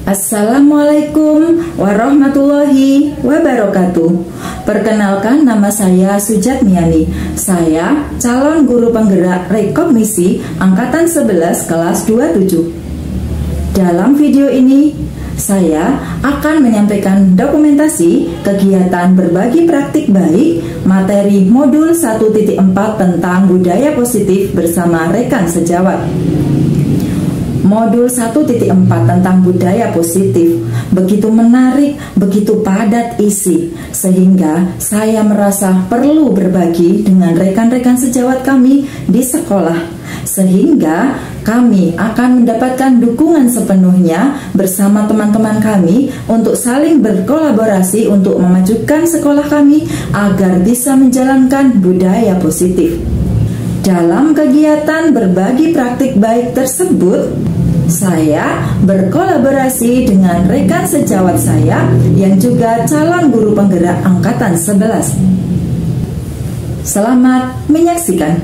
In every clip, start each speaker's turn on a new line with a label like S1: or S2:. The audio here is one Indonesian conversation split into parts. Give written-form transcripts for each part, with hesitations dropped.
S1: Assalamualaikum warahmatullahi wabarakatuh. Perkenalkan, nama saya Sujatmiani. Saya calon guru penggerak rekognisi angkatan 11 kelas 27. Dalam video ini saya akan menyampaikan dokumentasi kegiatan berbagi praktik baik materi modul 1.4 tentang budaya positif bersama rekan sejawat. Modul 1.4 tentang budaya positif begitu menarik, begitu padat isi, sehingga saya merasa perlu berbagi dengan rekan-rekan sejawat kami di sekolah, sehingga kami akan mendapatkan dukungan sepenuhnya bersama teman-teman kami untuk saling berkolaborasi untuk memajukan sekolah kami agar bisa menjalankan budaya positif. Dalam kegiatan berbagi praktik baik tersebut, saya berkolaborasi dengan rekan sejawat saya yang juga calon guru penggerak angkatan 11. Selamat menyaksikan.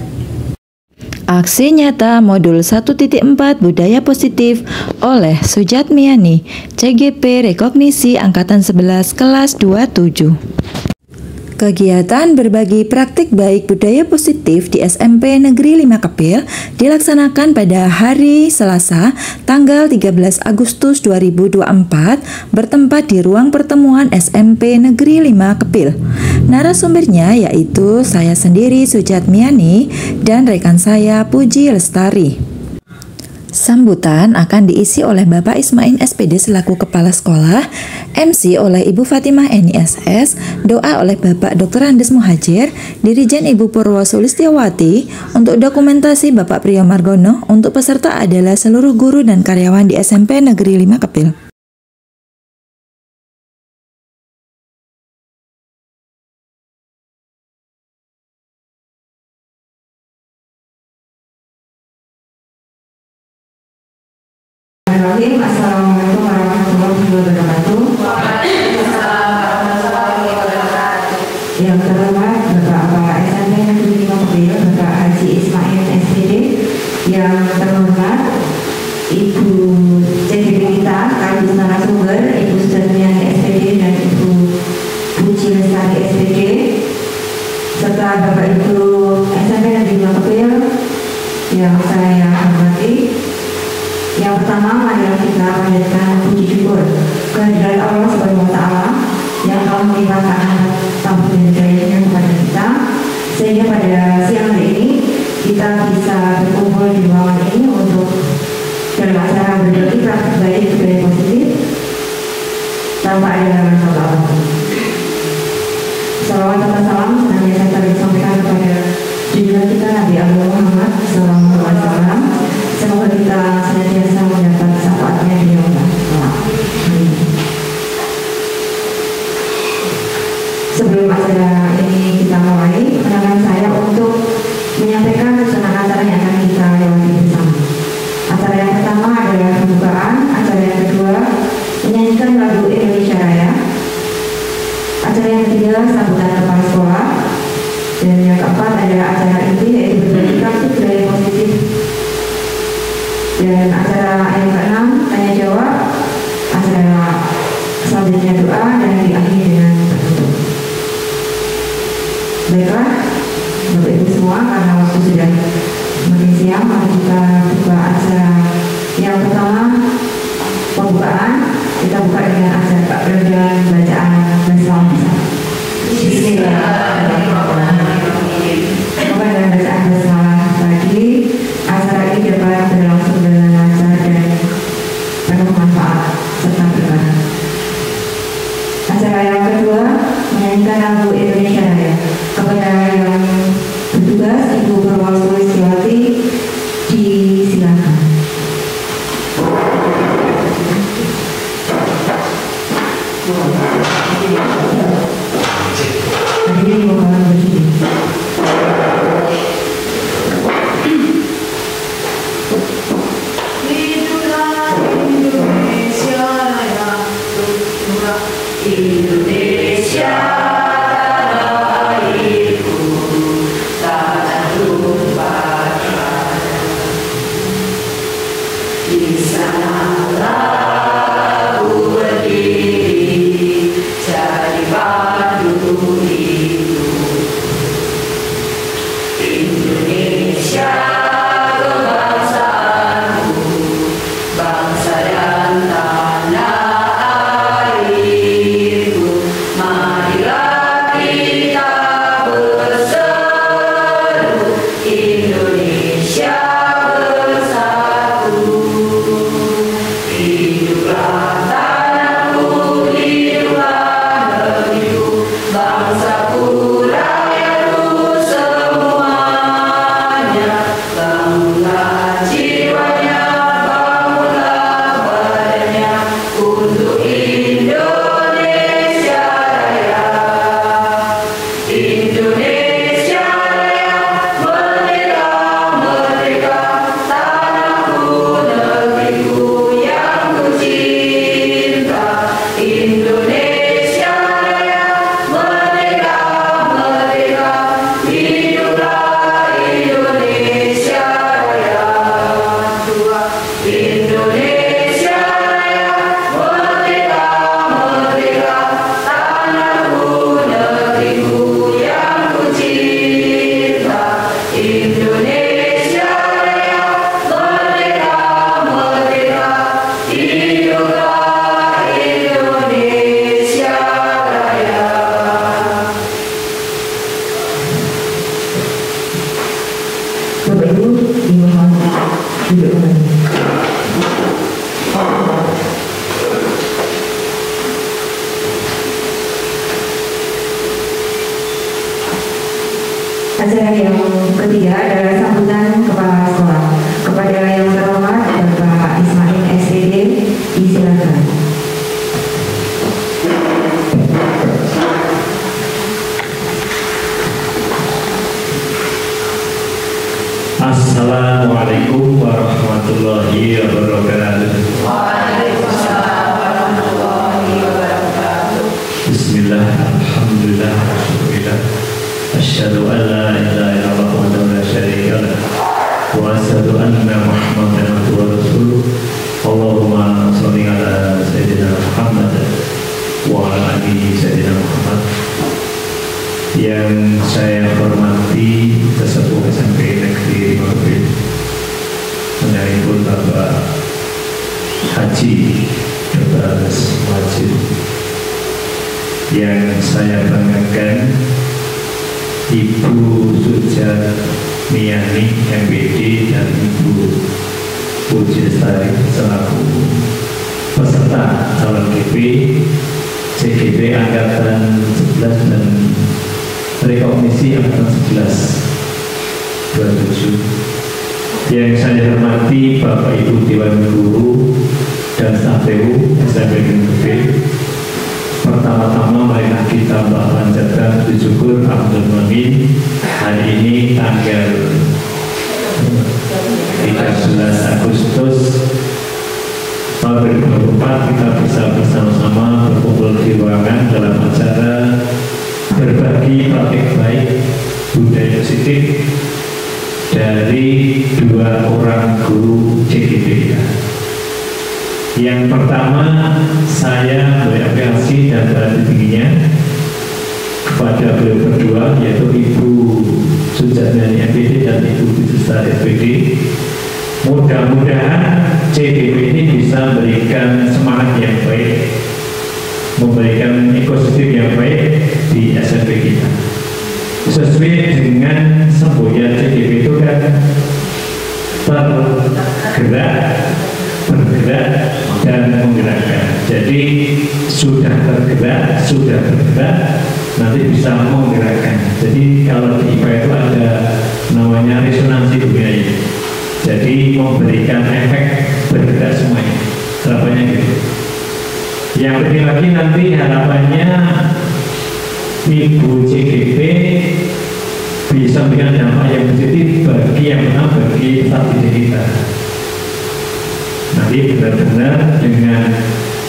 S1: Aksi nyata modul 1.4 budaya positif oleh Sujatmiani, CGP Rekognisi angkatan 11 kelas 27. Kegiatan berbagi praktik baik budaya positif di SMP Negeri 5 Kepil dilaksanakan pada hari Selasa, tanggal 13 Agustus 2024, bertempat di ruang pertemuan SMP Negeri 5 Kepil. Narasumbernya yaitu saya sendiri, Sujatmiani, dan rekan saya, Puji Lestari. Sambutan akan diisi oleh Bapak Ismail SPD selaku Kepala Sekolah, MC oleh Ibu Fatimah NISS, doa oleh Bapak Dr. Andes Muhajir, Dirijen Ibu Purwo Sulistiawati, untuk dokumentasi Bapak Priyo Margono, untuk peserta adalah seluruh guru dan karyawan di SMP Negeri 5 Kepil.
S2: Assalamualaikum warahmatullahi wabarakatuh. Yang terhormat Bapak SMP Negeri 5 Kepil, Bapak Haji Ismail SPD. Yang terhormat Ibu CGP kita, Kadis narasumber, Ibu Sujatmiani SPD dan Ibu Puji Lestari SPD, serta Bapak Ibu SMP Negeri 5 Kepil yang saya hormati. Yang pertama, marilah kita panjatkan puji syukur kehadirat Allah Subhanahu wa Ta'ala yang telah melimpahkan taufik dan hidayahnya kepada kita, sehingga pada siang hari ini kita bisa berkumpul di ruangan ini untuk dalam acara berbagi praktik baik budaya positif tanpa ada halangan apapun. Salawat serta salam senantiasa disampaikan kepada junjungan kita Nabi Muhammad SAW. Semoga kita senantiasa mendapat syafaatnya di Allah. Sebelum acara ini kita mulai, perkenalkan saya untuk menyampaikan susunan acara yang akan kita lewati bersama. Acara yang pertama adalah pembukaan, acara yang kedua menyanyikan lagu Indonesia Raya, acara yang ketiga sambutan kepala sekolah, dan yang keempat adalah acara inti yaitu berbagi praktik budaya positif. Dan acara yang keenam tanya jawab, acara selanjutnya doa, dan diakhiri dengan penutup. Baiklah, Bapak Ibu semua, karena waktu sudah semakin siang, mari kita buka acara yang pertama, pembukaan. Kita buka dengan bacaan basmalah. Bismillahirrahmanirrahim. Semoga dengan bacaan basmalah tadi acara ini dapat berlangsung dengan lancar dan penuh manfaat serta berkah. Acara yang kedua menyanyikan lagu Indonesia Raya. Kepada yang bertugas, Ibu Purwo Sulistiawati, disilakan. Hadirin mohon berdiri.
S3: Indonesia tanah airku, tanah tumpah
S2: Acara yang ketiga adalah sambutan kepala sekolah. Kepada yang terhormat Bapak Ismail SPD, disilakan.
S3: Assalamualaikum warahmatullahi wabarakatuh.
S4: Waalaikumsalam warahmatullahi wabarakatuh.
S3: Bismillah, alhamdulillah, alhamdulillah. Asyhadu an la ilaha illallah wahdahu la syarika lah wa asyhadu anna Muhammadan abduhu wa rasuluh. Allahumma shalli ala sayyidina Muhammad wa ala ali sayyidina Muhammad. Yang saya hormati Kesepuh SMP Negeri Mobil, menyangkut Bapak Haji Dr. Wajib, yang saya banggakan Ibu Sujat Miani MPD dan Ibu Puji Lestari selaku peserta calon GP CGP Angkatan 11 dan Rekognisi Angkatan 11 27. Yang saya hormati Bapak Ibu Dewan Guru dan staf TU SMP Negeri. Pertama-tama marilah kita panjatkan puji syukur Alhamdulillah, hari ini tanggal 13 Agustus tahun 2024 kita bisa bersama-sama berkumpul di ruangan dalam acara berbagi praktik baik budaya positif dari dua orang guru CGP. Yang pertama, saya berapresiasi dan berhati tingginya kepada beliau berdua, yaitu Ibu Sujatmiani MPD dan Ibu Bisista SPD. Mudah-mudahan CGP ini bisa memberikan semangat yang baik, memberikan ekosistem yang baik di SMP kita. Sesuai dengan semboyan CGP itu kan bergerak dan menggerakkan. Jadi sudah bergerak, nanti bisa menggerakkan. Jadi kalau di IPA itu ada namanya resonansi budaya. Jadi memberikan efek bergerak semuanya. Harapannya gitu. Yang penting lagi nanti harapannya Ibu CGP bisa memberikan dampak yang positif bagi yang menang, bagi peserta didik kita. Nanti benar-benar dengan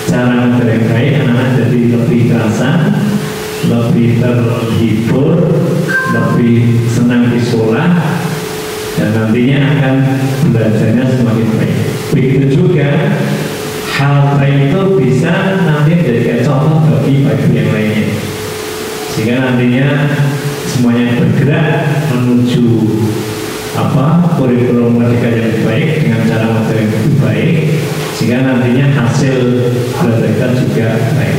S3: cara yang baik, anak-anak jadi lebih terasa, lebih terhibur, lebih senang di sekolah, dan nantinya akan belajarnya semakin baik. Begitu juga hal lain itu bisa nanti menjadi contoh bagi yang lainnya, sehingga nantinya semuanya bergerak menuju kurikulum merdeka yang baik dengan cara materi yang lebih baik, sehingga nantinya hasil belajar kita juga baik.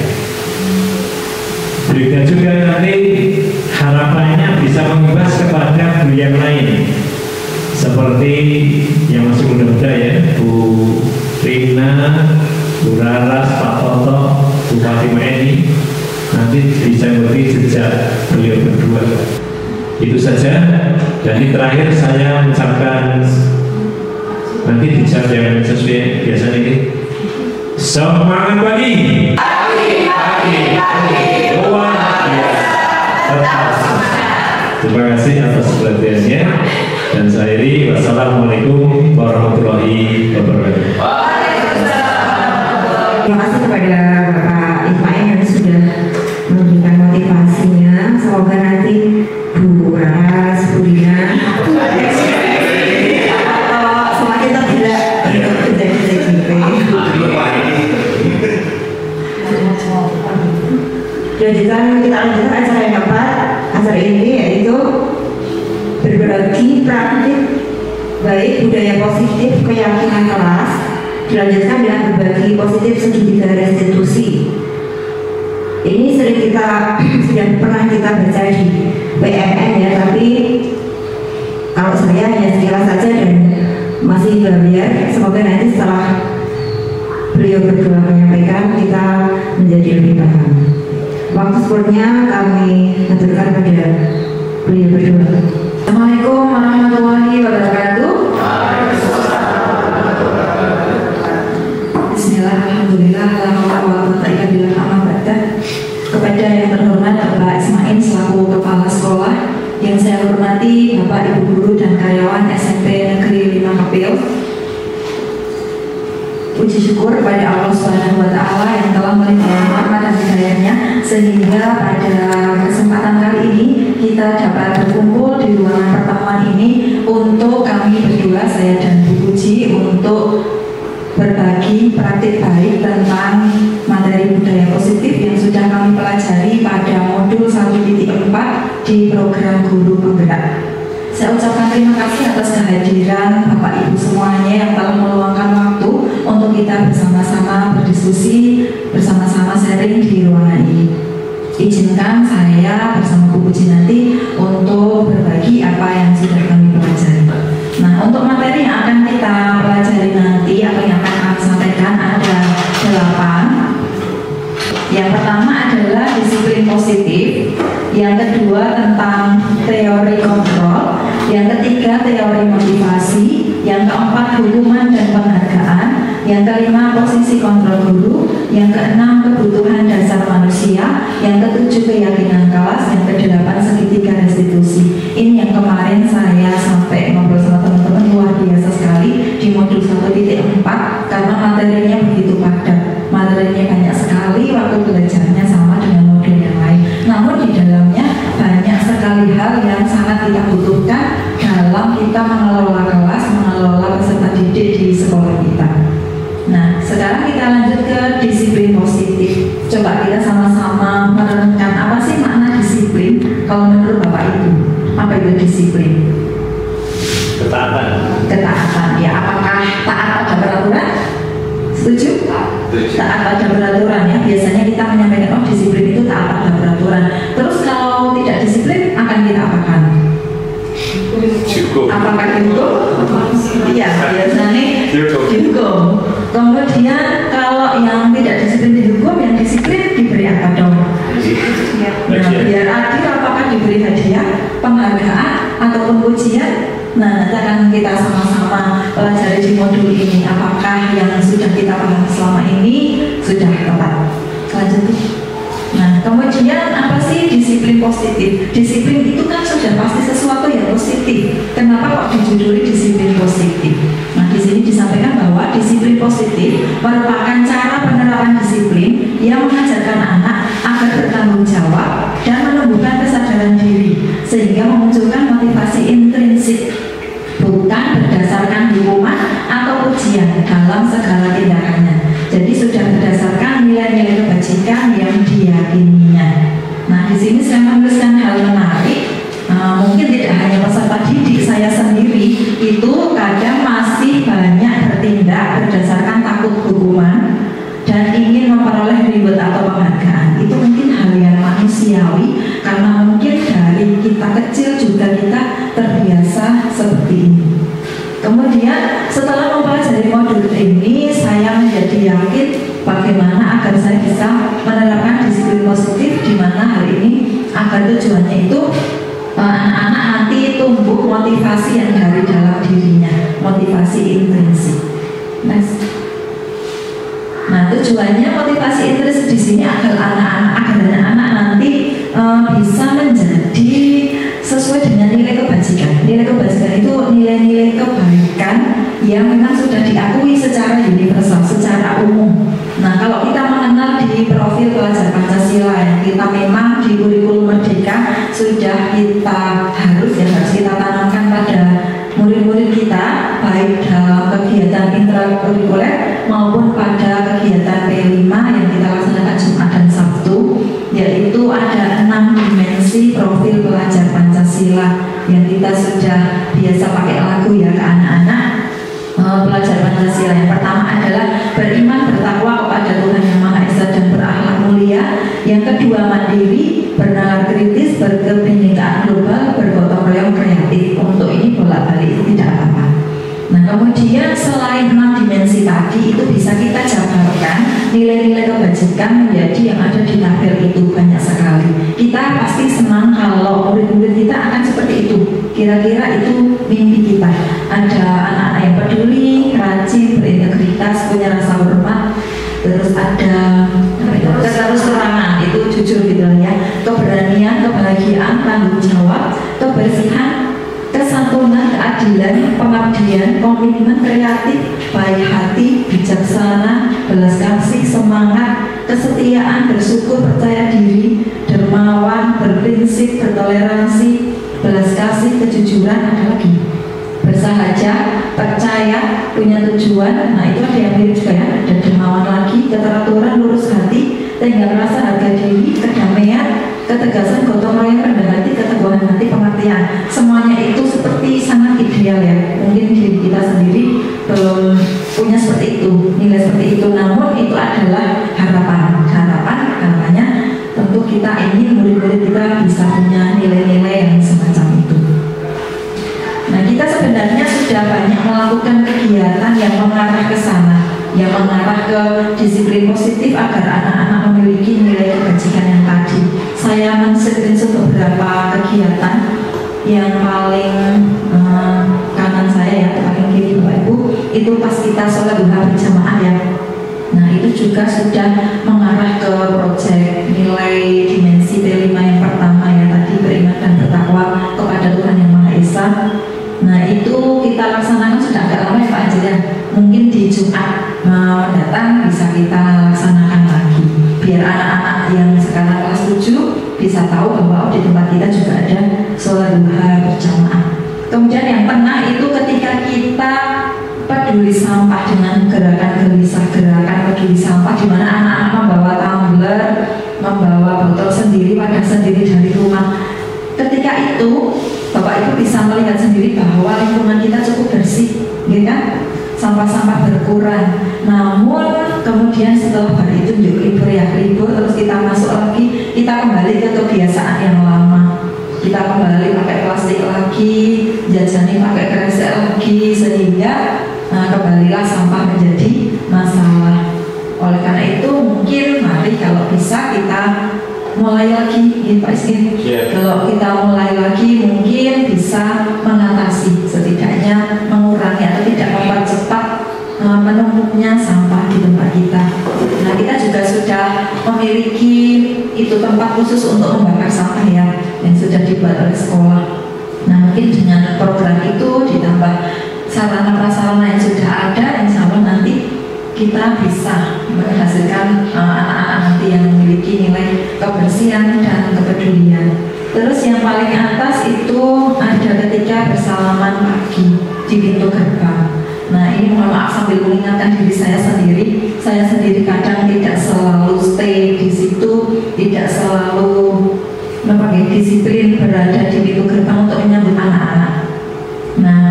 S3: Berikutnya juga nanti harapannya bisa mengibas kepada guru yang lain, seperti yang masih muda-muda ya, Bu Rina, Bu Raras, Pak Toto, Bu Fatima ini, nanti bisa mengerti jejak beliau berdua. Itu saja. Dan di terakhir saya mengucapkan nanti dijawab yang sesuai biasanya ini. Semangat pagi. Luar biasa. Terima kasih atas perhatiannya. Dan saya akhiri, wassalamualaikum warahmatullahi wabarakatuh.
S2: Terima kasih kepada Bapak Ismail yang sudah memberikan motivasinya. Semoga nanti Bu Ras, Bu Dina semakin tergerak untuk menjadi CGP. Dan kita lanjutkan acara yang keempat. Acara ini yaitu berbagi praktik baik budaya positif keyakinan kelas, dilanjutkan dengan berbagi positif segi budaya restitusi. Ini sering sudah pernah kita baca di PMN ya, tapi kalau saya hanya sekilas saja dan masih belajar. Semoga nanti setelah beliau berdua menyampaikan kita menjadi lebih paham. Waktu sekurnya kami aturkan pada Beliau berdoa. Assalamualaikum warahmatullahi wabarakatuh. Bismillah, alhamdulillah, kepada yang terhormat Bapak Ismail selaku Kepala Sekolah, yang saya hormati Bapak Ibu Guru dan karyawan SMP Negeri 5 Kapil. Puji syukur kepada Allah Subhanahu wa Ta'ala yang telah melimpahkan rahmat dan hidayahnya sehingga pada kesempatan kali ini kita dapat berkumpul di ruangan pertemuan ini untuk kami berdua, saya dan Bu Puji, untuk berbagi praktik baik tentang materi budaya positif yang sudah kami pelajari pada modul 1.4 di program Guru Penggerak. Saya ucapkan terima kasih atas kehadiran Bapak Ibu semuanya yang telah meluangkan waktu untuk kita bersama-sama berdiskusi, bersama-sama sharing di ruangan ini. Izinkan saya bersama Bu Puji nanti untuk berbagi apa yang sudah kami pelajari. Nah, untuk materi yang akan kita pelajari nanti atau yang akan kami sampaikan ada 8. Yang pertama adalah disiplin positif, yang kedua tentang teori kontrol, yang ketiga teori motivasi, yang keempat hukuman dan penghargaan, yang kelima posisi kontrol guru, yang keenam kebutuhan dasar manusia, yang ketujuh keyakinan kelas, yang kedelapan segitiga restitusi. Ini yang kemarin saya sampai ngobrol sama teman-teman, luar biasa sekali di modul 1.4 karena materinya begitu padat, materinya banyak sekali, waktu belajarnya sama dengan modul yang lain. Namun di dalamnya banyak sekali hal yang sangat kita butuhkan dalam kita mengelola kelas, mengelola peserta didik di sekolah kita. Nah, sekarang kita lanjut ke disiplin positif. Coba kita sama-sama merenungkan apa sih makna disiplin kalau menurut Bapak Ibu. Apa itu disiplin?
S3: Ketaatan.
S2: Ketaatan, ya. Apakah taat pada peraturan? Setuju? Taat pada peraturan, ya. Biasanya kita menyampaikan, oh disiplin itu taat pada peraturan. Terus kalau tidak disiplin akan kita apakan?
S3: Cukup.
S2: Apakah dihukum? Iya, biasanya dihukum. Kemudian kalau yang tidak disiplin dihukum, yang disiplin diberi apa dong? Nah, biar adil, apakah diberi hadiah, penghargaan, ataupun pujian? Nah, nanti akan kita sama-sama pelajari di modul ini. Apakah yang sudah kita pahami selama ini sudah tepat? Lanjut. Nah, kemudian apa sih disiplin positif? Disiplin itu kan sudah pasti sesuatu yang positif. Kenapa kok dijuduli disiplin positif? Nah, di sini disampaikan bahwa disiplin positif merupakan cara penerapan disiplin yang mengajarkan anak agar bertanggung jawab dan menumbuhkan kesadaran diri sehingga memunculkan motivasi intrinsik, bukan berdasarkan hukuman atau ujian dalam segala tindakannya. Jadi sudah berdasarkan nilai-nilai kebajikan yang diyakininya. Nah, di sini saya menuliskan hal menarik. Mungkin tidak hanya peserta didik, saya sendiri itu kadang masih banyak bertindak berdasarkan takut hukuman dan ingin memperoleh reward atau penghargaan. Itu mungkin hal yang manusiawi karena mungkin dari kita kecil juga kita terbiasa seperti ini. Kemudian setelah mempelajari modul ini, saya menjadi yakin bagaimana agar saya bisa menerapkan disiplin positif, di mana hal ini agar tujuannya itu anak-anak nanti tumbuh motivasi yang dari dalam dirinya, motivasi intrinsik. Nah, tujuannya motivasi intrinsik di sini agar anak-anak nanti bisa menjadi sesuai dengan nilai kebajikan. Nilai kebajikan itu nilai-nilai kebaikan yang memang sudah diakui secara universal, secara umum. Nah, kalau kita mengenal di profil pelajar Pancasila yang kita memang di kurikulum Merdeka sudah kita harus kita tanamkan pada murid-murid kita, baik dalam kegiatan intrakurikuler maupun pada kegiatan P5 yang kita laksanakan Jumat dan Sabtu, yaitu ada 6 dimensi profil pelajar Pancasila yang kita sudah biasa pakai lagu ya ke anak-anak pelajar Pancasila. Yang pertama adalah beriman bertakwa kepada Tuhan Yang Maha Esa dan berakhlak mulia. Yang kedua mandiri, bernalar kritis, berkebinekaan global, bergotong royong kreatif. Untuk ini bolak-balik tidak apa-apa. Nah, kemudian selain 6 dimensi tadi itu bisa kita jabarkan nilai-nilai kebajikan menjadi yang ada di tabel itu banyak sekali. Kita pasti senang kalau murid-murid kita akan kira-kira itu mimpi kita. Ada anak-anak yang peduli, rajin, berintegritas, punya rasa hormat, terus ada keterus-terangan, itu jujur gitu ya, keberanian, kebahagiaan, tanggung jawab, kebersihan, kesantunan, keadilan, pengabdian, komitmen, kreatif, baik hati, bijaksana, belas kasih, semangat, kesetiaan, bersyukur, percaya diri, dermawan, berprinsip, bertoleransi, belas kasih, kejujuran, ada lagi bersahaja, percaya, punya tujuan. Nah itu ada yang mirip juga ya, ada dermawan lagi, keteraturan, lurus hati, tenggang rasa, harga diri, kedamaian, ketegasan, gotong royong, rendah hati, keteguhan hati, pengertian. Semuanya itu seperti sangat ideal ya. Mungkin diri kita sendiri belum punya seperti itu, nilai seperti itu. Namun itu adalah harapan. Harapannya tentu kita ingin murid-murid kita bisa punya nilai-nilai yang semacam itu. Nah kita sebenarnya sudah banyak melakukan kegiatan yang mengarah ke sana, yang mengarah ke disiplin positif agar anak-anak memiliki nilai kebajikan yang tadi. Saya men-screenshot beberapa kegiatan yang paling kanan saya ya, paling kiri Bapak Ibu, itu pas kita sholat duha berjamaah ya. Nah itu juga sudah mengarah ke proyek nilai dimensi T5 yang pertama ya tadi, beriman dan bertakwa kepada Tuhan Yang Maha Esa. Nah itu kita laksanakan sudah agak lama ya Pak Anjir ya. Mungkin di Jumat mendatang bisa kita laksanakan lagi, biar anak-anak yang sekarang kelas 7 bisa tahu bahwa di tempat kita juga ada sholat duha berjamaah. Kemudian yang tengah itu ketika kita peduli sampah dengan gerakan gelisah, gerakan peduli sampah, di mana anak-anak membawa tumbler, membawa botol sendiri, wadah sendiri dari rumah. Ketika itu Bapak Ibu bisa melihat sendiri bahwa lingkungan kita cukup bersih, ya kan? Sampah-sampah berkurang. Namun kemudian setelah hari itu libur ya, libur terus kita masuk lagi, kita kembali ke kebiasaan yang lama. Kita kembali pakai plastik lagi, jajani pakai kresek lagi, sehingga kembalilah sampah menjadi masalah. Oleh karena itu mungkin mari kalau bisa kita mulai lagi, gitu Pak Iskin. Kalau kita mulai lagi mungkin bisa mengatasi, setidaknya mengurangi atau tidak mempercepat menumpuknya sampah di tempat kita. Nah kita juga sudah memiliki itu tempat khusus untuk membakar sampah ya, yang sudah dibuat oleh sekolah. Nah mungkin dengan program itu ditambah sarana prasarana yang sudah ada, insya Allah nanti kita bisa menghasilkan anak-anak nanti yang memiliki nilai kebersihan dan kepedulian. Terus yang paling atas itu ada ketika bersalaman pagi di pintu gerbang. Nah ini mohon maaf sambil mengingatkan diri saya sendiri kadang tidak selalu stay di situ, tidak selalu disiplin berada di pintu gerbang untuk menyambut anak-anak. Nah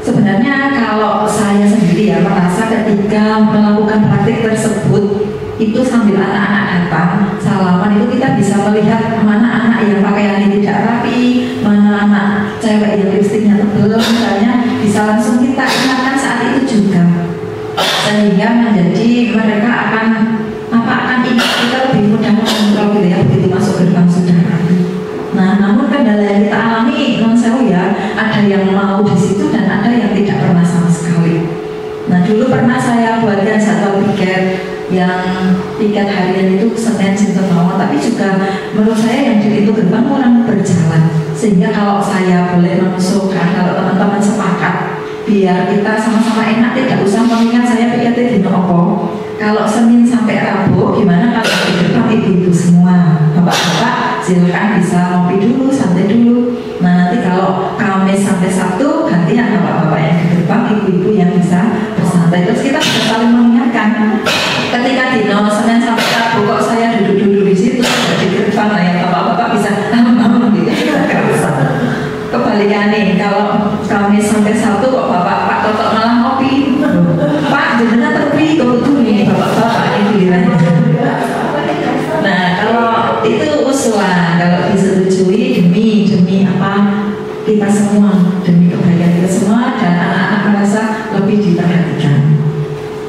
S2: sebenarnya kalau saya sendiri ya merasa ketika melakukan praktik tersebut itu sambil anak-anak datang salaman itu kita bisa melihat mana anak yang pakaiannya tidak rapi, mana anak cewek yang lipstiknya tebal misalnya, bisa langsung kita ingatkan saat itu juga, sehingga menjadi mereka akan ingat, kita lebih mudah mengontrol gitu ya begitu masuk gerbang sudah rapi. Nah, namun kendala yang kita alami non sewu ya, ada yang mau di situ dan ada yang tidak pernah sama sekali. Nah, dulu pernah saya buatkan jadwal piket yang piket harian itu Senin Sinten Mawon, tapi juga menurut saya yang di pintu gerbang kurang berjalan. Sehingga kalau saya boleh mengusulkan, kalau teman-teman sepakat, biar kita sama-sama enak, tidak usah mengingat saya piketnya di Nopo. Kalau Senin sampai Rabu, gimana kalau di gerbang ibu-ibu semua, bapak-bapak silakan bisa ngopi dulu, santai dulu. Nah nanti kalau Kamis sampai Sabtu, gantian bapak-bapak yang di gerbang, ibu-ibu yang bisa bersantai. Terus kita bisa saling mengingatkan. Ketika di Senin sampai Rabu kok saya duduk-duduk di situ, di gerbang, nah yang bapak-bapak bisa gitu. Kebalikannya, kalau Kamis sampai Sabtu kok Pak Toto malah ngopi, Pak jenengan terpi tuh nih bapak-bapak ini gilirannya. Nah kalau itu usulan, kalau disetujui demi apa kita semua, demi kebaikan kita semua dan anak-anak merasa lebih diperhatikan.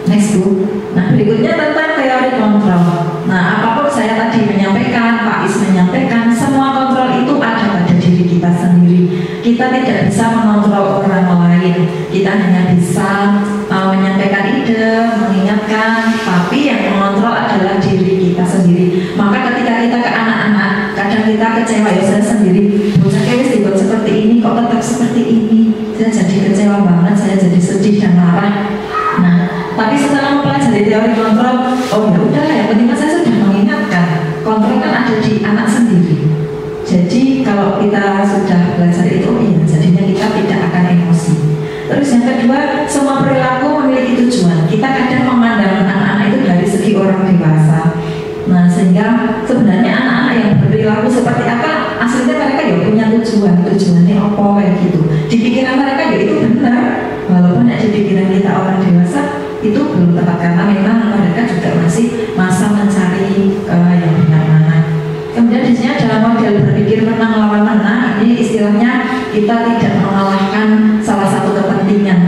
S2: Next Bu. Nah berikutnya tentang teori kontrol. Nah apapun saya tadi menyampaikan, Pak Is menyampaikan, semua kontrol itu ada pada diri kita sendiri. Kita
S1: kita tidak bisa mengontrol orang lain. Kita hanya bisa menyampaikan ide, mengingatkan, tapi yang mengontrol adalah diri kita sendiri. Maka ketika kita ke anak-anak, kadang kita kecewa, ya saya sendiri, bocah wis dibuat seperti ini, kok tetap seperti ini. Saya jadi kecewa banget, saya jadi sedih dan marah. Nah, tapi setelah mempelajari teori kontrol, oh ya udah, yang penting saya sudah mengingatkan. Kontrol kan ada di anak sendiri. Jadi kalau kita sudah belajar itu, iya, jadinya kita tidak akan emosi. Terus yang kedua, semua perilaku memiliki tujuan. Kita kadang memandang anak-anak itu dari segi orang dewasa. Nah, sehingga sebenarnya anak-anak yang berperilaku seperti apa, aslinya mereka ya punya tujuannya apa kayak gitu. Di pikiran mereka ya itu benar, walaupun di pikiran kita orang dewasa itu belum tepat, karena memang mereka juga masih masa mencari yang benar mana. Kemudian di sini ada model berpikir menang lawan menang. Ini istilahnya kita tidak mengalahkan salah satu kepentingan.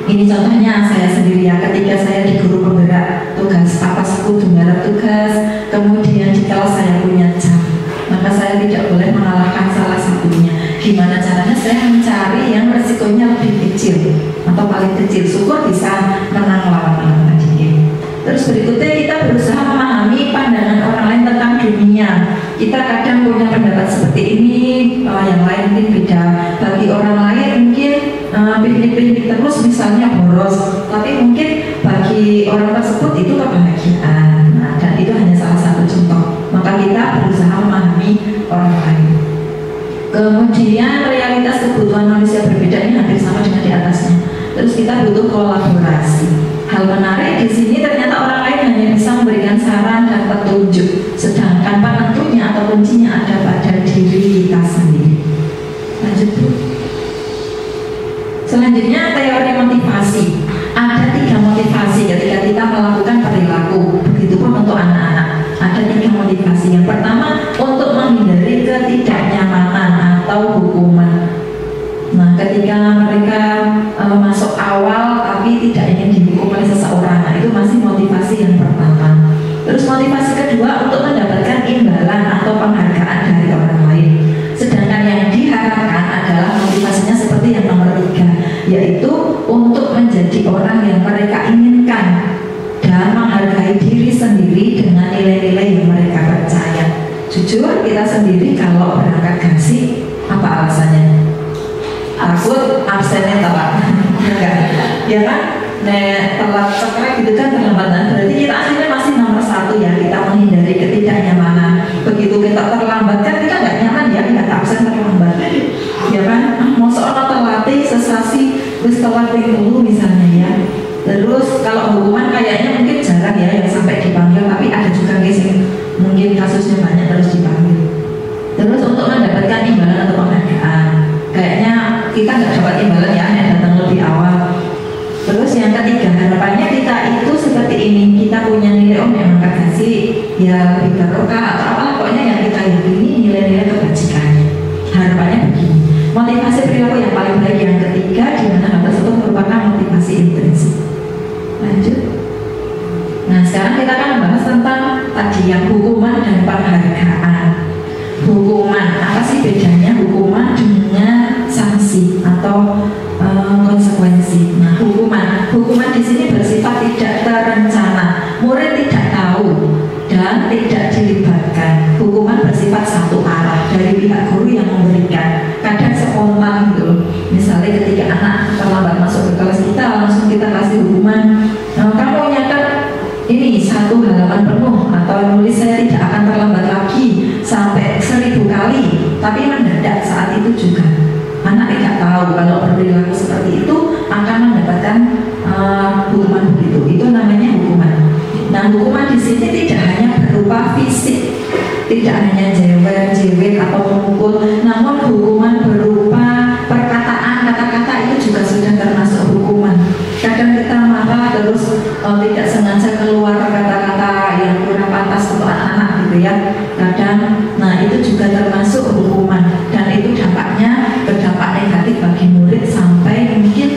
S1: Ini contohnya saya sendiri ya, ketika saya di guru penggerak tugas apa sekutu garap tugas, kemudian di kelas saya punya jam, maka saya tidak boleh mengalahkan salah satunya. Gimana caranya? Saya mencari yang resikonya lebih kecil atau paling kecil, syukur bisa menang lawan menang tadi. Terus berikutnya kita berusaha memahami pandangan orang lain tentang dunia. Kita kadang punya pendapat seperti ini, yang lain mungkin beda. Bagi orang lain mungkin piknik-piknik terus misalnya boros, tapi mungkin bagi orang tersebut itu kebahagiaan. Nah, dan itu hanya salah satu contoh. Maka kita berusaha memahami orang lain. Kemudian realitas kebutuhan manusia berbeda, ini hampir sama dengan di atasnya. Terus kita butuh kolaborasi. Hal menarik di sini ternyata orang lain hanya bisa memberikan saran dan petunjuk, sedangkan penentunya atau kuncinya ada pada diri kita sendiri. Lanjut Bu. Selanjutnya teori motivasi. Ada 3 motivasi ketika kita melakukan perilaku. Begitupun untuk anak-anak. Ada 3 motivasi. Yang pertama, untuk menghindari ketidaknyamanan atau hukuman. Nah, ketika mereka masuk awal tapi tidak ingin dihukum oleh seseorang, nah itu masih motivasi yang pertama. Terus motivasi kedua, untuk mendapatkan imbalan atau penghargaan dari orang lain. Sedangkan yang diharapkan adalah motivasinya seperti yang nomor 3, yaitu untuk menjadi orang yang mereka inginkan dan menghargai diri sendiri dengan nilai-nilai yang mereka percaya. Jujur, kita sendiri kalau berangkat gaji, apa alasannya? Takut absennya telat, ya kan? Nah, telat sekarang gitu kan terlambatan. Berarti kita akhirnya masih nomor 1 ya, kita menghindari ketidaknyamanan. Begitu kita terlambat kan kita nggak nyaman ya, kita absen terlambat, ya kan? Mau seorang terlatih sesasi terus telat dulu misalnya ya. Terus kalau hukuman kayaknya mungkin jarang ya yang sampai dipanggil, tapi ada juga guys yang mungkin kasusnya banyak terus dipanggil. Terus untuk mendapatkan imbalan atau penghargaan, kayaknya kita nggak dapat imbalan ya, yang datang lebih awal. Terus yang ketiga, harapannya kita itu seperti ini, kita punya nilai yang angkat hasil ya lebih barokah atau apa, pokoknya yang kita yakini nilai-nilai kebajikannya. Harapannya begini. Motivasi perilaku yang paling baik yang ketiga, di mana hal tersebut merupakan motivasi intrinsik. Lanjut. Nah, sekarang kita akan membahas tentang tadi yang hukuman dan penghargaan. Hukuman, apa sih bedanya hukuman dengan sanksi atau konsekuensi? Nah, hukuman di sini bersifat tidak terencana, murid tidak tahu dan tidak dilibatkan. Hukuman bersifat satu arah dari pihak guru yang memberikan, kadang spontan gitu. Misalnya ketika anak terlambat masuk ke kelas kita, langsung kita kasih hukuman, kamu nyatet ini 1 halaman penuh, atau nulis saya tidak akan terlambat lagi sampai 1000 kali, tapi mendadak saat itu juga. Anak tidak tahu kalau perilaku seperti itu akan mendapatkan hukuman begitu. Itu namanya hukuman. Nah, hukuman di sini tidak hanya berupa fisik, tidak hanya jewer atau memukul, namun hukuman berupa perkataan, kata-kata itu juga sudah termasuk hukuman. Kadang kita marah terus tidak sengaja keluar kata-kata yang kurang pantas untuk anak-anak gitu ya. Kadang, nah itu juga termasuk hukuman, dan itu dampaknya berdampak negatif bagi murid sampai mungkin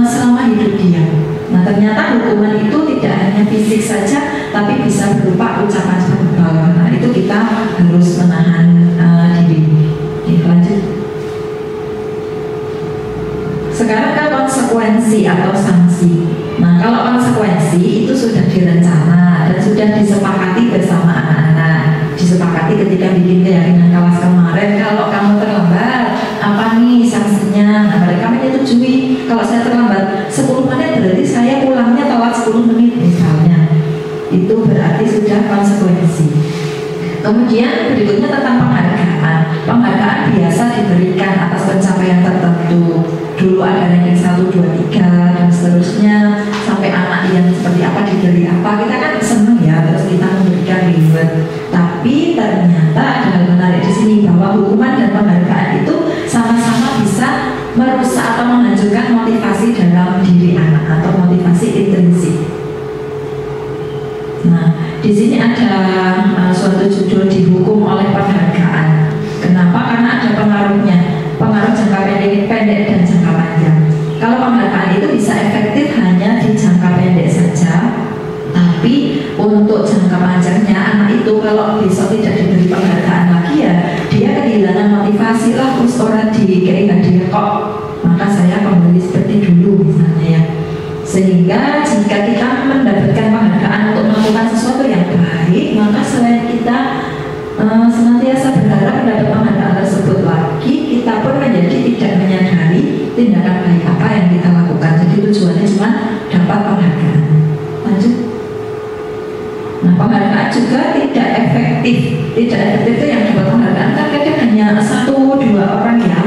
S1: selama hidup dia. Nah, ternyata hukuman itu tidak hanya fisik saja, tapi bisa berupa ucapan verbal. Nah, itu kita harus menahan sekarang kan konsekuensi atau sanksi. Nah, kalau konsekuensi itu sudah direncana dan sudah disepakati bersama anak-anak. Disepakati ketika bikin keyakinan kelas kemarin, kalau kamu terlambat, apa nih sanksinya? Nah, mereka menyetujui kalau saya terlambat 10 menit berarti saya pulangnya telat 10 menit misalnya. Itu berarti sudah konsekuensi. Kemudian berikutnya tentang penghargaan. Penghargaan biasa diberikan atas pencapaian tertentu. Dulu ada ranking 1, 2, 3 dan seterusnya sampai anak yang seperti apa diberi apa. Kita kan senang ya, terus kita memberikan reward. Tapi ternyata ada hal menarik di sini bahwa hukuman dan penghargaan itu sama-sama bisa merusak atau menghancurkan motivasi dalam diri anak atau motivasi intrinsik. Nah, di sini ada suatu judul dihukum oleh penghargaan. Kenapa? Karena ada pengaruhnya, pengaruh jangka pendek dan jangka panjang. Kalau penghargaan itu bisa efektif hanya di jangka pendek saja, tapi untuk jangka panjangnya anak itu kalau besok tidak diberi penghargaan lagi ya dia kehilangan motivasi lah, terus orang dikei hadiah kok, maka saya kembali seperti dulu misalnya ya. Sehingga jika kita mendapatkan penghargaan untuk melakukan sesuatu yang baik, maka selain kita senantiasa berharap mendapat penghargaan tersebut lagi, kita pun menjadi tidak menyadari tindakan baik apa yang kita lakukan. Jadi tujuannya cuma dapat penghargaan. Lanjut. Nah, penghargaan juga tidak efektif. Tidak efektif itu yang dapat penghargaan kan kadang hanya 1-2 orang ya,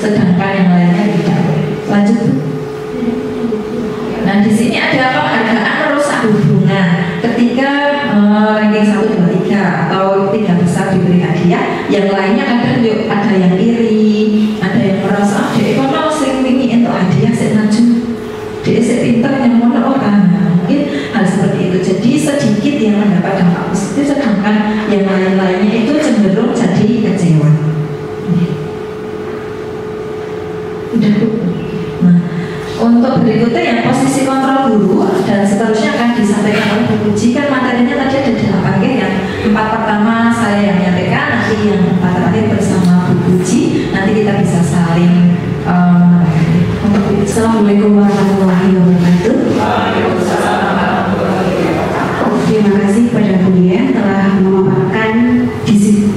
S1: sedangkan yang lainnya tidak. Lanjut. Nah, di sini ada penghargaan merusak hubungan. Ketika ranking 1, 2, 3 atau 3 besar diberi hadiah, yang lainnya kadang yuk, ada yang iri, ada yang merasa dia kalau sering wingi untuk hadiah saya maju, dia saya pintar yang mana orang. Mungkin hal seperti itu. Jadi sedikit yang mendapat dampak positif, sedangkan yang lain-lainnya itu cenderung jadi kecewa. Udah. Nah, untuk berikutnya yang posisi kontrol guru dan seterusnya akan disampaikan oleh Bu Puji. Kan materinya tadi ada 8 yang 4 pertama saya yang menyampaikan, nanti yang 4 terakhir bersama Bu Puji. Nanti kita bisa saling
S2: Assalamualaikum warahmatullahi wabarakatuh. Terima kasih kepada beliau telah memaparkan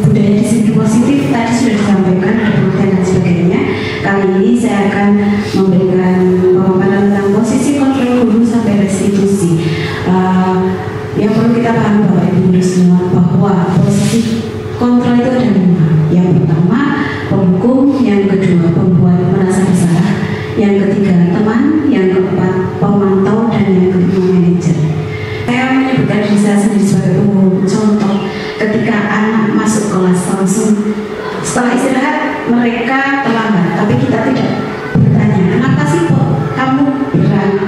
S2: budaya disiplin positif. Tadi sudah disampaikan pengertian dan sebagainya. Kali ini saya akan memberikan pemaparan tentang posisi kontrol guru sampai restitusi. Yang perlu kita pahami Bapak Ibu semua bahwa posisi kontrol itu ada 5. Yang pertama penghukum, yang kedua pembuat merasa bersalah, yang ketiga teman, yang keempat pemantau, dan yang kelima manajer. Saya menyebutkan diri saya sendiri sebagai contoh. Ketika anak masuk kelas langsung setelah istirahat mereka terlambat, tapi kita tidak bertanya kenapa sih kok kamu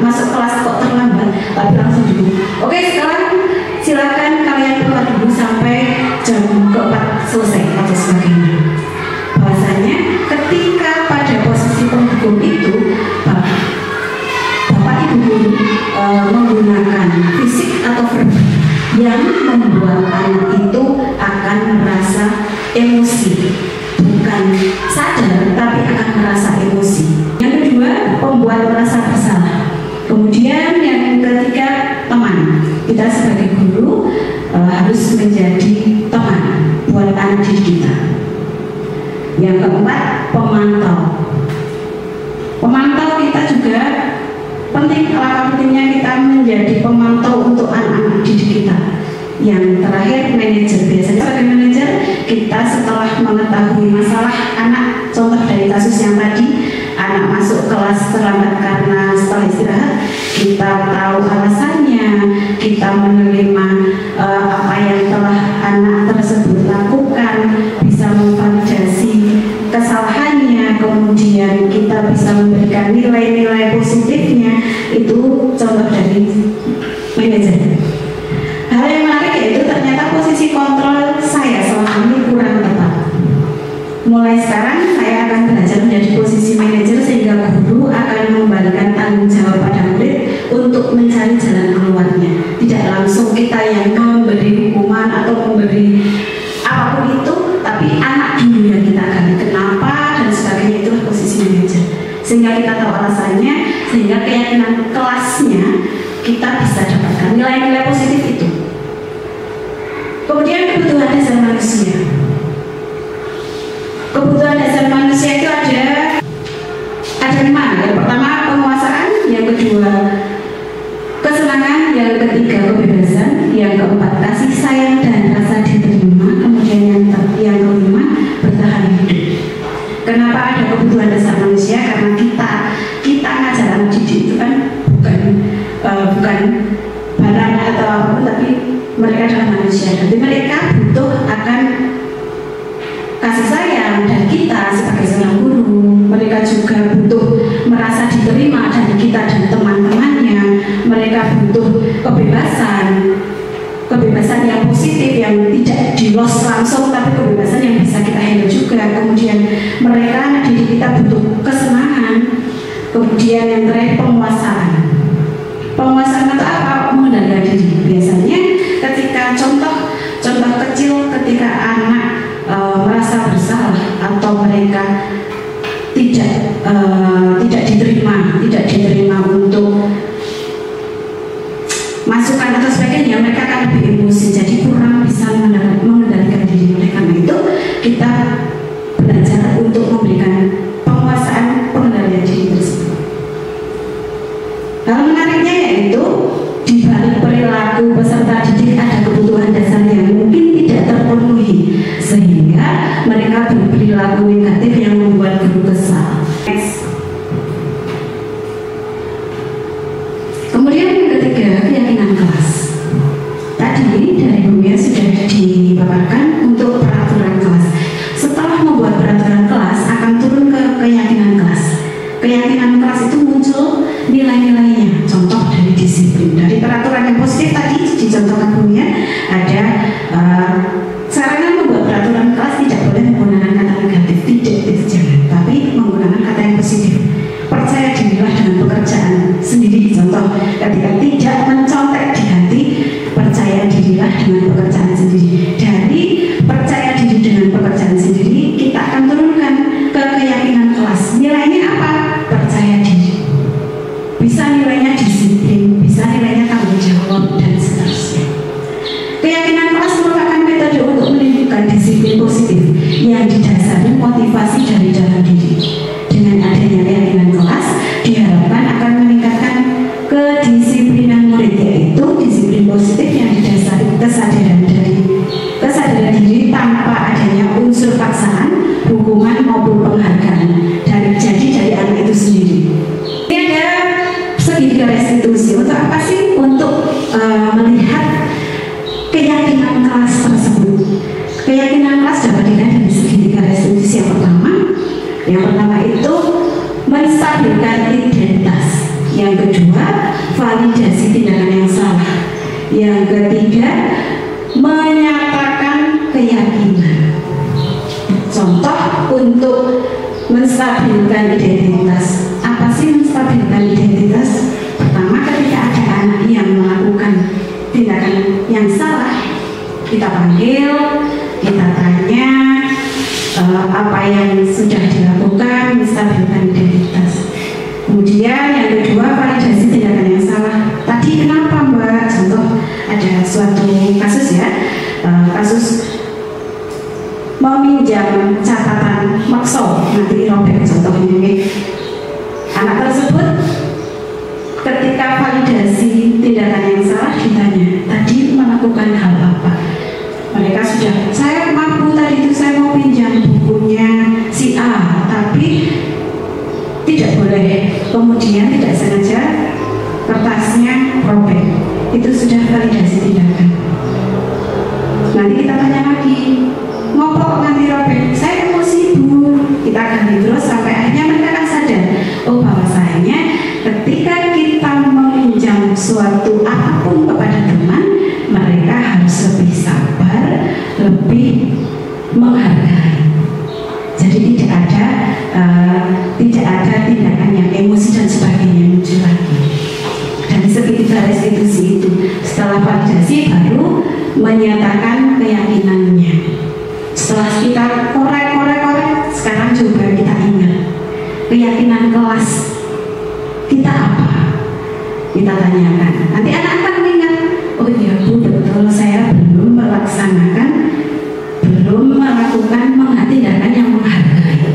S2: masuk kelas kok terlambat, tapi langsung dulu. Oke, sekarang silakan kalian keluar dulu sampai jam ke-4 selesai atau sebagainya. Bahwasanya ketika pada posisi penghukum itu Bapak Ibu guru menggunakan fisik atau verbal yang membuat anak itu akan merasa emosi, bukan sadar tapi akan merasa emosi. Yang kedua membuat merasa bersalah. Kemudian yang ketiga teman. Kita sebagai guru harus menjadi teman buat anak didik kita. Yang keempat pemantau. Pemantau kita juga penting, alangkah pentingnya kita menjadi pemantau untuk anak-anak didik kita. Yang terakhir manajer. Biasanya sebagai manajer kita setelah mengetahui masalah anak, contoh dari kasus yang tadi, anak masuk kelas terlambat karena setelah istirahat, kita tahu alasannya, kita menerima apa yang telah anak tersebut lakukan, bisa memvalidasi kesalahannya, kemudian kita bisa memberikan nilai-nilai positifnya. Itu contoh dari manajer. Hal yang menarik yaitu ternyata posisi kontrol saya selama ini kurang tepat. Mulai sekarang saya akan belajar menjadi posisi manajer sehingga guru akan mengembalikan tanggung jawab pada murid untuk mencari jalan keluarnya. Tidak langsung kita yang memberi hukuman atau memberi apapun itu, tapi anak dulu yang kita gali kenapa dan sebagainya. Itulah posisi manajer.
S5: sehingga kita tahu alasannya, sehingga keyakinan kelasnya kita bisa dapatkan nilai-nilai positif itu. Kemudian kebutuhan dasar manusia. Kebutuhan dasar manusia itu ada 5. Yang pertama penguasaan, yang kedua kesenangan, yang ketiga kebebasan, yang keempat kasih sayang dan rasa diterima, kemudian yang kelima bertahan hidup. Kenapa ada kebutuhan dasar manusia? Karena kita ngajar anak didik itu kan bukan barang atau apapun, tapi mereka adalah manusia. Jadi mereka butuh akan kasih sayang dari kita sebagai seorang guru. Mereka juga butuh merasa diterima dari kita dan teman-temannya. Mereka butuh kebebasan yang positif, yang tidak di-loss langsung, tapi kebebasan yang bisa kita handle juga. Kemudian mereka, anak didik kita, butuh kesenangan. Kemudian yang terakhir penguasaan. Penguasaan itu apa? Mengendalikan diri. Biasanya ketika contoh kecil, ketika anak merasa bersalah atau mereka tidak diterima untuk masukan atau sebagainya, mereka akan lebih emosi, jadi kurang bisa mengendalikan diri mereka. Karena itu kita belajar untuk memberikan penguasaan pengendalian diri tersebut. Hal menariknya yaitu di balik perilaku peserta didik ada kebutuhan dasar yang mungkin tidak terpenuhi, sehingga mereka berperilaku negatif yang membuat guru kesal. Kemudian yang ketiga, keyakinan kelas. Tadi dari dunia sudah dipaparkan untuk peraturan kelas. Setelah membuat peraturan kelas, akan turun ke keyakinan kelas. Keyakinan kelas itu muncul nilai-nilainya. Contoh dari disiplin. Dari peraturan yang positif tadi dicontohkan dunia ada sarana membuat peraturan kelas tidak boleh menggunakan kata negatif, tidak jangan, tapi menggunakan kata yang positif. Percaya dirilah dengan pekerjaan sendiri. Contoh, ketika tidak mencontek diganti percaya dirilah dengan pekerjaan sendiri. Dari percaya diri dengan pekerjaan sendiri, kita akan turunkan ke keyakinan kelas. Nilainya apa? Percaya diri. Bisa nilainya disiplin, bisa nilainya tanggung jawab, dan seterusnya. Keyakinan kelas merupakan metode untuk menunjukkan disiplin positif yang didasari motivasi dari dalam diri. Dengan adanya keyakinan kelas, diharapkan akan meningkatkan kedisiplinan murid, yaitu disiplin positif yang didasari kesadaran diri tanpa adanya unsur paksaan, hukuman maupun penghargaan dari anak itu sendiri. Ini ada segitiga restitusi. Untuk apa sih? Untuk melihat keyakinan kelas tersebut. Keyakinan kelas dapat dilihat dari segitiga restitusi. Yang pertama itu menstabilkan identitas. Yang kedua, validasi tindakan yang salah. Yang ketiga, menyatakan keyakinan. Contoh untuk menstabilkan identitas. Apa sih menstabilkan identitas? Pertama, ketika ada anak yang melakukan tindakan yang salah, kita panggil, kita tanya apa yang sudah dilakukan, menstabilkan identitas. Kemudian yang kedua, validasi tindakan yang salah. Tadi kenapa Mbak? Contoh, ada suatu kasus ya, kasus meminjam catatan makso, nanti robek contohnya ini. Anak tersebut ketika validasi tindakan yang salah ditanya, tadi melakukan hal apa? Mereka sudah, saya mampu tadi itu saya mau pinjam bukunya si A, tapi tidak boleh. Kemudian tidak sengaja kertasnya robek. Itu sudah validasi tindakan. Nanti kita tanya lagi, ngopo nanti robek? Saya emosi Bu. Kita ganti terus sampai akhirnya mereka akan sadar, oh bahwasanya ketika kita meminjam suatu apapun kepada teman, mereka harus lebih sabar, lebih menghargai. Jadi tidak ada tindakan yang emosi dan sebagainya muncul lagi. Dan segitiga restitusi itu setelah validasi baru menyatakan keyakinannya. Setelah kita korek, sekarang coba kita ingat keyakinan kelas kita apa? Kita tanyakan. Nanti anak akan mengingat, oh iya Bu, betul saya belum melakukan tindakan yang menghargai.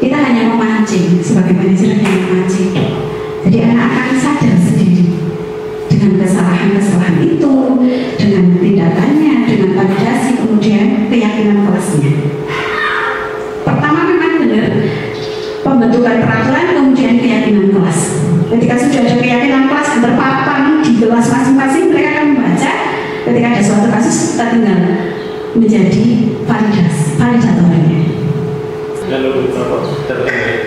S5: Kita hanya memancing, sebagai manajer hanya memancing. Jadi anak akan sadar sendiri dengan kesalahan-kesalahan itu, dengan tindakannya, dengan validasi, kemudian keyakinan kelasnya. Pertama memang benar, pembentukan peraturan, kemudian keyakinan kelas. Ketika sudah ada keyakinan kelas terpapan di kelas masing-masing, mereka akan membaca. Ketika ada suatu kasus, kita tinggal menjadi validatornya.
S3: Lalu terbaik.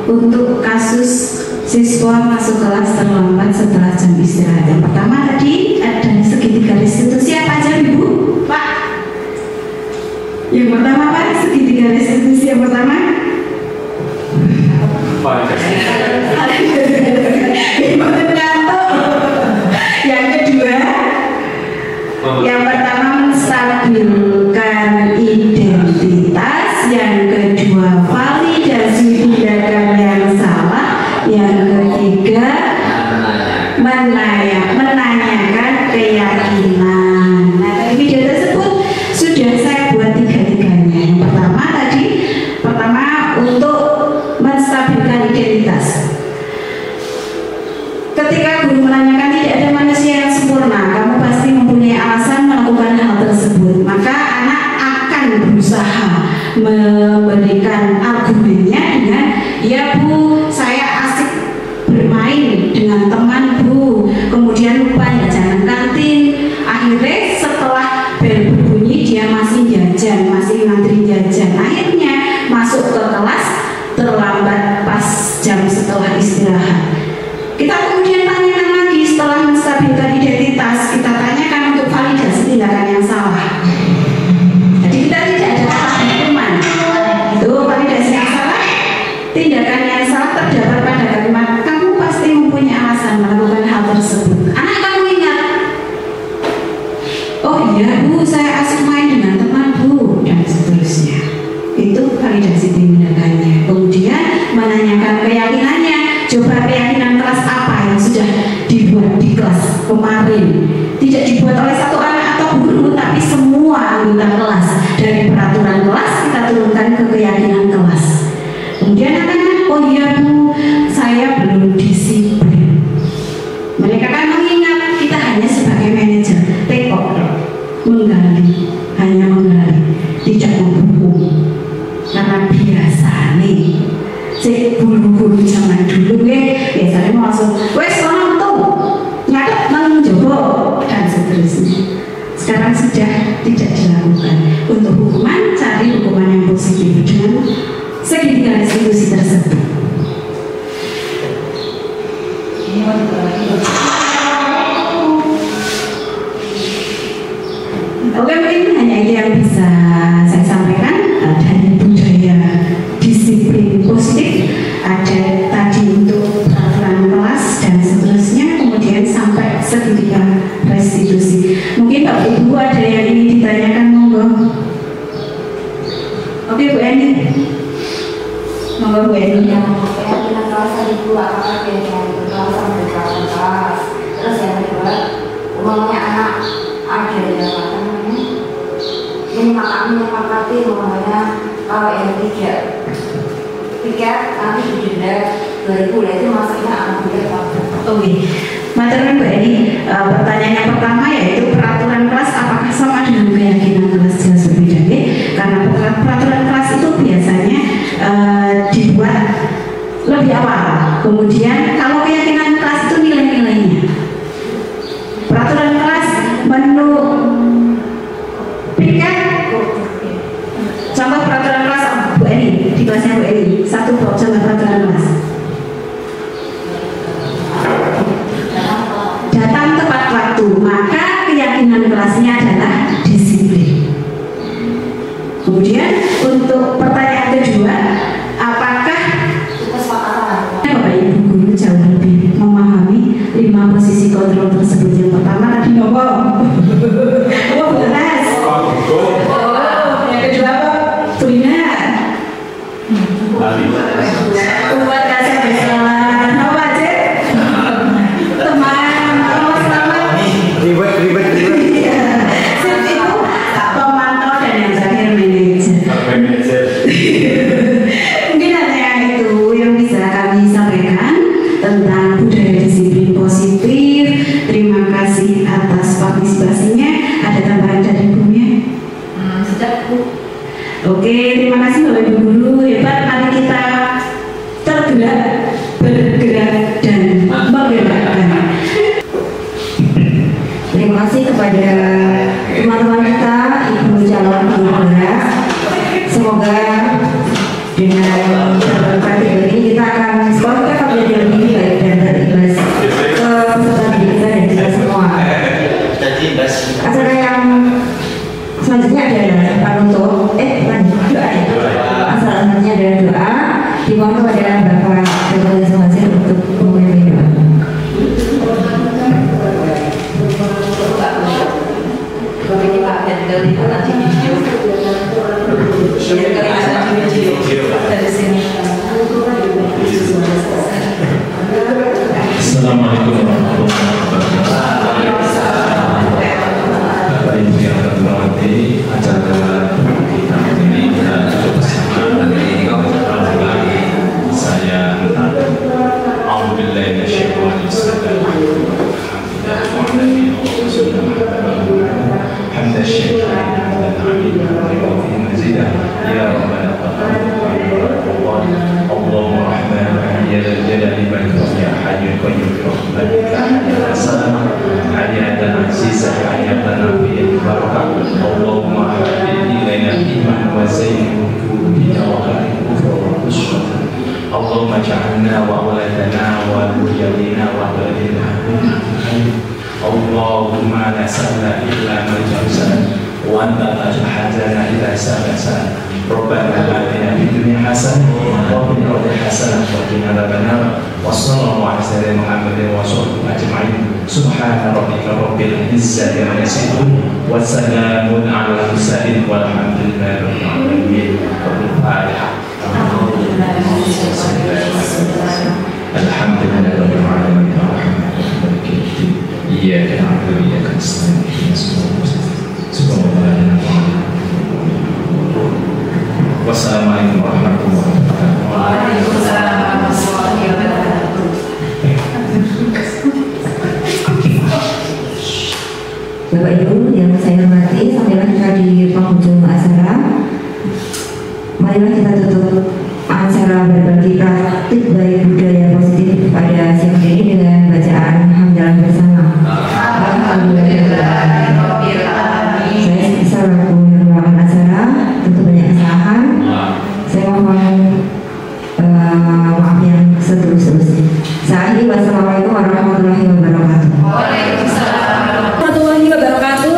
S5: Untuk kasus siswa masuk kelas terlambat setelah jam istirahat. Yang pertama tadi ada segitiga restitusi apa aja Ibu? Pak? Yang pertama Pak, segitiga restitusi yang pertama? Yang kedua? Yang pertama menstabilkan identitas, yang kedua validasi tindakan yang salah, yang ketiga menanyakan keyakinan. Nah, video tersebut sudah saya buat tiga-tiganya. Yang pertama untuk menstabilkan identitas. Ketika guru menanyakan tidak ada manusia yang sempurna, kamu pasti mempunyai alasan melakukan hal tersebut. Maka anak akan berusaha memberikan argumennya dengan, ya Bu, saya asik bermain dengan teman Bu, kemudian lupa jajan kantin. Akhirnya setelah bel berbunyi dia masih jajan, masih ngantri jajan. Akhirnya masuk ke kelas terlambat pas jam setelah istirahat. Kita kemudian tanyakan lagi setelah menstabilkan identitas, kita tanyakan untuk validasi tindakan yang salah. Jadi kita tidak ada kata hukuman. Itu validasi yang salah, tindakan yang salah terdapat pada kalimat kamu pasti mempunyai alasan melakukan hal tersebut. Anak kamu ingat, oh iya Bu, saya asik main dengan teman Bu, dan seterusnya. Itu validasi tindakannya. Kemudian menanyakan keyakinannya. Coba keyakinan kelas apa yang sudah dibuat di kelas kemarin? Tidak dibuat oleh satu anak atau guru, tapi semua anggota kelas. Dari peraturan kelas kita turunkan ke keyakinan kelas. Kemudian anak-anak, oh iya Bu, saya belum disiplin. Mereka kan mengingat kita hanya sebagai manajer, take over, menggali, hanya menggali, tidak menghukum. Karena biasa nih, guru-guru zaman dulu biasanya langsung wes kono tuh ngadep nang jowo dan seterusnya. Sekarang sudah tidak dilakukan. Untuk hukuman, cari hukuman yang positif dengan segitiga restitusi tersebut. sertifikat restitusi. Mungkin Bapak Ibu ada yang ingin ditanyakan, monggo. Oke Bu Eni, monggo Bu Eni.
S4: Keyakinan kelas tadi Bu, apakah keyakinan kelas sampai kelas? Terus yang kedua, umumnya anak ada yang menyepakati umumnya kalau yang tiket nanti didenda 2000, itu maksudnya anak tiket apa?
S5: Oke, materi Mbak Eni, pertanyaan yang pertama yaitu peraturan kelas apakah sama dengan keyakinan kelas? Jelas berbeda, ya? Karena peraturan kelas itu biasanya dibuat lebih awal. Kemudian kalau keyakinan kelas itu nilai-nilainya. Peraturan kelas menu piket. Contoh peraturan kelas Bu Eni, di kelasnya Bu Eni, satu contoh peraturan kelas. Datang tepat waktu, maka keyakinan kelasnya adalah disiplin. Kemudian untuk pertanyaan kedua, apakah Bapak Ibu guru jauh lebih memahami 5 posisi kontrol tersebut? Yang pertama tadi ngomong, oh beras. Yang kedua apa? Kuliner. Buat kasih besaran. Apa aja? Teman, selamat.
S6: Ribet.
S5: Sip itu pemantau dan yang terakhir manajer. Mungkin hanya itu yang bisa kami sampaikan tentang budaya disiplin positif. Terima kasih atas partisipasinya. Ada tambahan dari ibunya?
S4: Sudah Bu.
S5: Oke, terima kasih Bapak Ibu guru, hebat. Mari kita tergerak, bergerak dan menggerakkan.
S2: Terima kasih kepada teman-teman kita, Ibu calon guru beras. Semoga dengan kategori ini kita akan skor kita akan menjadi lebih baik dan berimbas ke peserta didik kita dan kita semua. Acara yang selanjutnya adalah penutup, doa ya. Acara selanjutnya adalah doa. Dimohon kepada Bapak Dr. Suhasil untuk memulai doa.
S4: Ini Pak Hendel itu nanti video. Dari sini.
S3: Assalamualaikum warahmatullahi wabarakatuh. Bapak Ibu yang terhormati, acara kita ini kita cukup bersama dan ini kembali saya Alhamdulillah حمد الشاكرين حمدا حميدا ويوفي مزيدا يا ربنا اللهم رحمن يا ذا الجلال والاكرام يا حي يا قيوم برحمتك حياة سلامة حياة عزيزة حياة في البركة اللهم حبب إلينا الإيمان وزينه بقلوبنا وغير الكفر والعصيان اللهم اجعلنا وأولادنا وذريتنا وأولادنا اللهم لا سهل إلا ما جعلته وأنت تجعلنا إذا سهل ربنا آتنا في الدنيا حسنة وفي الأرض حسنة وقنا عذاب النار وصلى الله على سيدنا محمد وصحبه أجمعين سبحان ربك رب العزة عما يصفون وسلام على المرسلين والحمد لله رب العالمين. الفاتحة. الحمد لله رب العالمين الرحمن الرحيم إياك نعبد وإياك نستعين اهدنا الصراط المستقيم Wassalamualaikum warahmatullahi wabarakatuh.
S4: Waalaikumsalam warahmatullahi wabarakatuh.
S2: Bapak Ibu yang saya hormati, sampailah kita di penghujung acara. Marilah kita tutup acara berbagi praktik baik budaya positif pada siang ini dengan bacaan hamdalah bersama. Alhamdulillah. Saya sebisa waktu yang melakukan acara, tentu banyak kesalahan. Saya mohon maaf yang seterus-terusnya. Wassalamualaikum warahmatullahi wabarakatuh.
S4: Waalaikumsalam
S2: warahmatullahi wabarakatuh.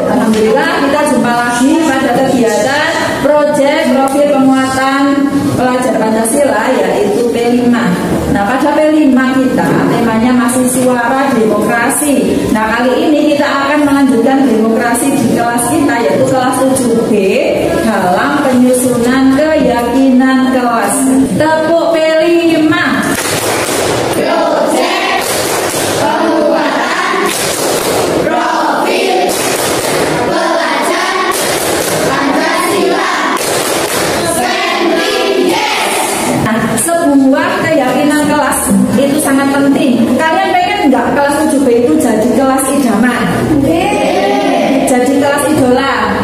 S2: Alhamdulillah kita jumpa lagi pada kegiatan proyek profil penguatan
S1: kolaborasi di kelas kita, yaitu kelas 7B dalam penyusunan keyakinan kelas. Tepuk kelima.
S4: Proyek pembuatan profil pelajar Pancasila Spending Yes.
S1: Nah, sebuah keyakinan kelas itu sangat penting. Kalian pengen nggak kelas 7B itu jadi kelas idaman? Jadi kelas idola?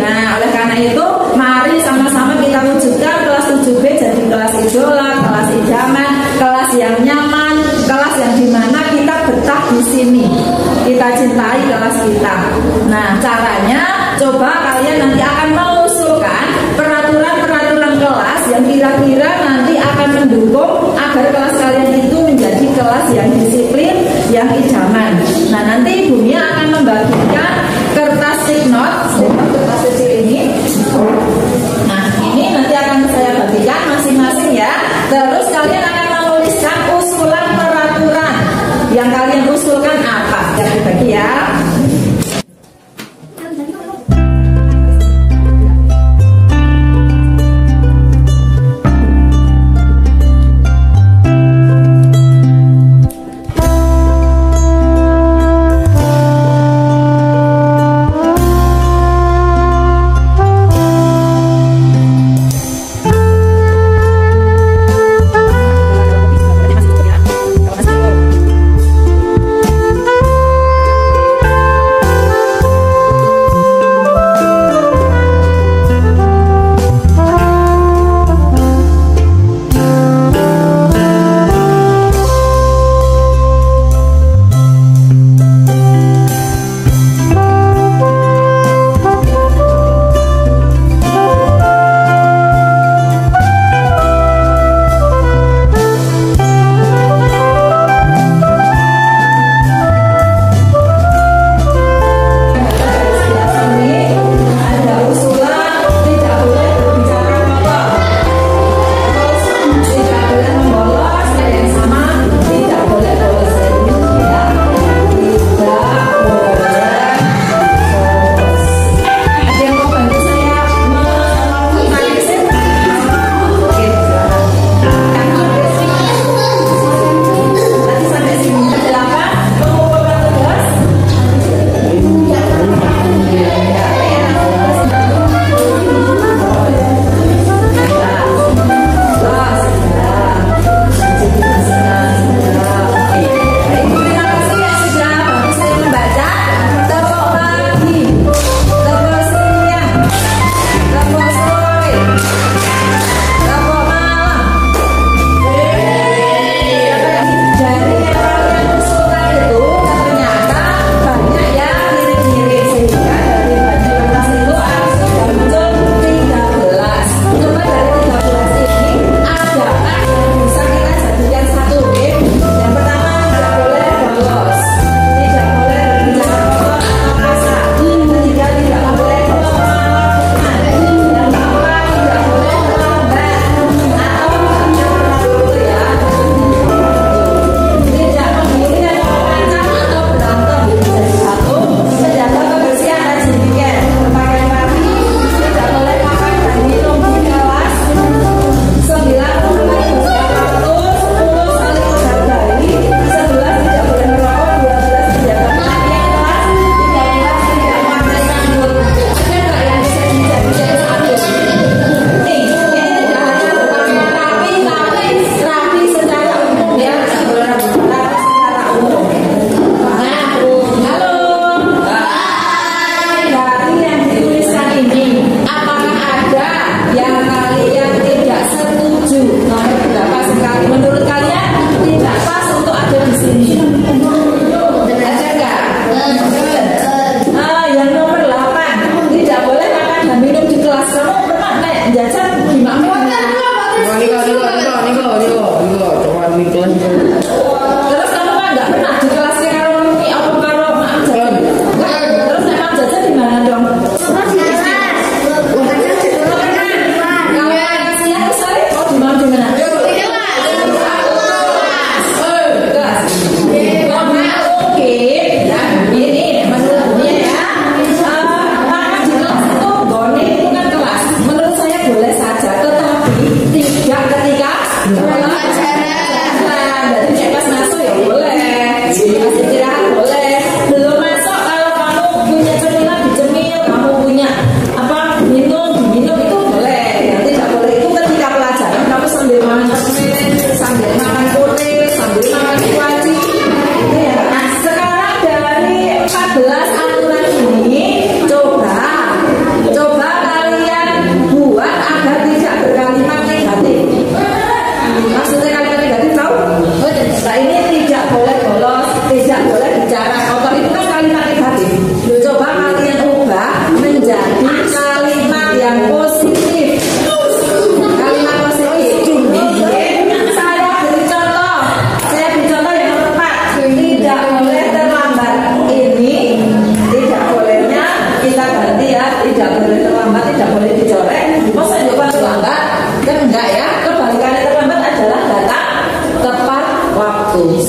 S1: Nah, oleh karena itu mari sama-sama kita wujudkan kelas 7B jadi kelas idola, kelas idaman, kelas yang nyaman, kelas yang dimana kita betah di sini, kita cintai kelas kita. Nah, caranya coba kalian nanti akan mengusulkan peraturan-peraturan kelas yang kira-kira nanti akan mendukung agar kelas kalian itu menjadi kelas yang disiplin, yang idaman. Nah, nanti Ibu Mia akan membagikan kertas sticknote, kertas kecil ini. Nah, ini nanti akan saya bagikan masing-masing ya. Terus kalian akan menuliskan usulan peraturan yang kalian usulkan apa. Jangan dibagi ya.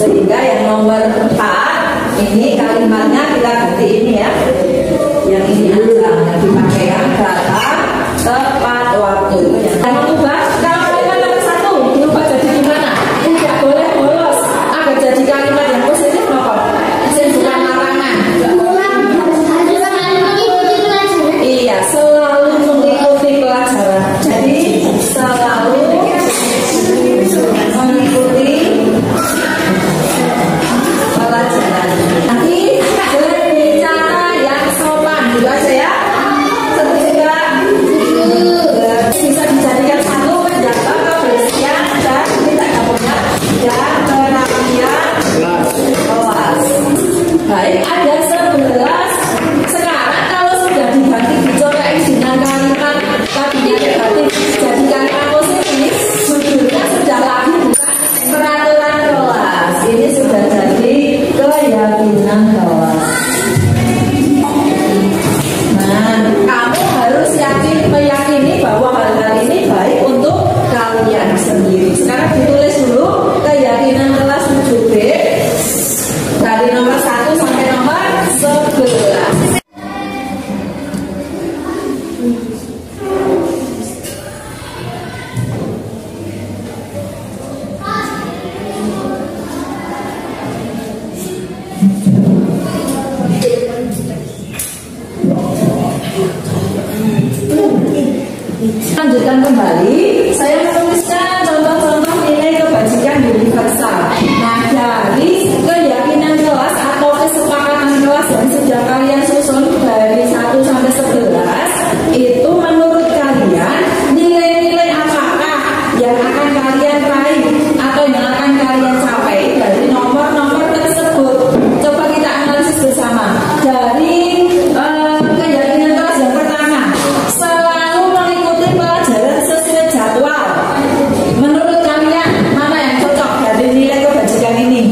S1: Sehingga yang nomor 4 ini kalimatnya kita ganti ini ya. Yang ini aja yang dipakai yang kata tepat waktu. Yang mengubah kalau kalimat nomor 1 diubah jadi gimana? Tidak boleh bolos. Agar jadi kalimat yang positif apa? Bukan larangan. Iya, selalu mengikuti pelajaran. Jadi selalu mengikuti pelajaran. Nanti berbicara yang sopan juga saya. Setuju nggak? Bisa dijadikan satu menjaga kebersihan dan tidak punya dan kerapian kelas. Baik, ada 11. Sekarang kalau sudah diganti dicoret dengan kalimat tadinya negatif jadi kalimat positif, judulnya sudah lagi bukan peraturan kelas. Ini sudah jadi keyakinan kelas. Nah, kamu harus meyakini bahwa hal-hal ini baik untuk kalian sendiri. Sekarang ditulis dulu keyakinan kelas 7B dari nomor 1 sampai nomor 11. Lanjutkan kembali, saya menuliskan contoh-contoh nilai kebajikan universal. Nah, dari keyakinan kelas atau kesepakatan kelas yang sudah kalian susun dari 1 sampai 11, itu menurut kalian nilai-nilai apakah yang akan kalian raih atau yang akan kalian capai dari nomor-nomor tersebut? Coba kita analisis bersama. Dari keyakinan kelas yang pertama, selalu mengikuti pelajaran sesuai jadwal. Menurut kalian mana yang cocok dari nilai kebajikan ini?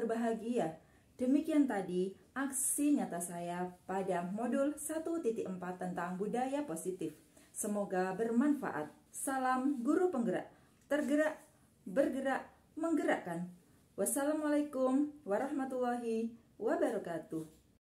S1: berbahagia. Demikian tadi aksi nyata saya pada modul 1.4 tentang budaya positif. Semoga bermanfaat. Salam guru penggerak, tergerak, bergerak, menggerakkan. Wassalamualaikum warahmatullahi wabarakatuh.